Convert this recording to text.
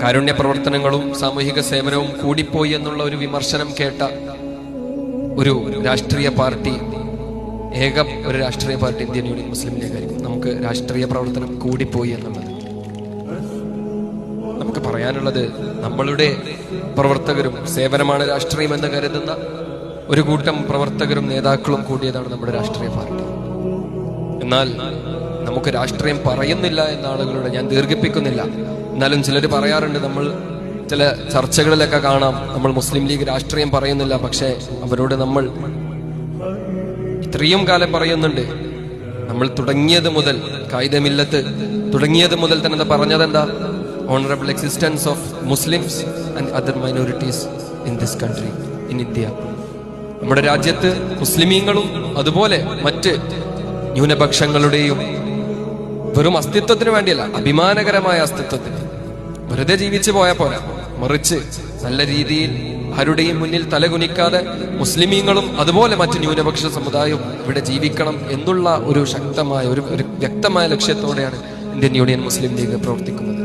കാരുണ്യ പ്രവർത്തനങ്ങളും സാമൂഹിക സേവനവും കൂടിപ്പോയി എന്നുള്ള ഒരു വിമർശനം കേട്ട ഒരു രാഷ്ട്രീയ പാർട്ടി, ഒരു രാഷ്ട്രീയ പാർട്ടി ഇന്ത്യൻ യൂണിയൻ മുസ്ലിം ലീഗ് ആയിരിക്കും. നമുക്ക് രാഷ്ട്രീയ പ്രവർത്തനം കൂടിപ്പോയി എന്നുള്ളത് നമുക്ക് പറയാനുള്ളത്, നമ്മളുടെ പ്രവർത്തകരും സേവനമാണ് രാഷ്ട്രീയം എന്ന് കരുതുന്ന ഒരു കൂട്ടം പ്രവർത്തകരും നേതാക്കളും കൂടിയതാണ് നമ്മുടെ രാഷ്ട്രീയ പാർട്ടി. എന്നാൽ നമുക്ക് രാഷ്ട്രീയം പറയുന്നില്ല എന്ന ആളുകളുടെ, ഞാൻ ദീർഘിപ്പിക്കുന്നില്ല, എന്നാലും ചിലർ പറയാറുണ്ട്, നമ്മൾ ചില ചർച്ചകളിലൊക്കെ കാണാം, നമ്മൾ മുസ്ലിം ലീഗ് രാഷ്ട്രീയം പറയുന്നില്ല. പക്ഷെ അവരോട് നമ്മൾ ഇത്രയും കാലം പറയുന്നുണ്ട്. നമ്മൾ തുടങ്ങിയത് മുതൽ, ഖായിദ മില്ലത്ത് തുടങ്ങിയത് മുതൽ തന്നെ പറഞ്ഞതെന്താ? Honourable existence of Muslims and other minorities in this country, in India. നമ്മുടെ രാജ്യത്ത് മുസ്ലിമീങ്ങളും അതുപോലെ മറ്റ് ന്യൂനപക്ഷങ്ങളുടെയും വെറും അസ്തിത്വത്തിന് വേണ്ടിയല്ല, അഭിമാനകരമായ അസ്തിത്വത്തിന്. വെറുതെ ജീവിച്ചു പോയാൽ പോരാ, മറിച്ച് നല്ല രീതിയിൽ ആരുടെയും മുന്നിൽ തലകുനിക്കാതെ മുസ്ലിമീങ്ങളും അതുപോലെ മറ്റ് ന്യൂനപക്ഷ സമുദായവും ഇവിടെ ജീവിക്കണം എന്നുള്ള ഒരു ശക്തമായ ഒരു വ്യക്തമായ ലക്ഷ്യത്തോടെയാണ് ഇന്ത്യൻ യൂണിയൻ മുസ്ലിം ലീഗ് പ്രവർത്തിക്കുന്നത്.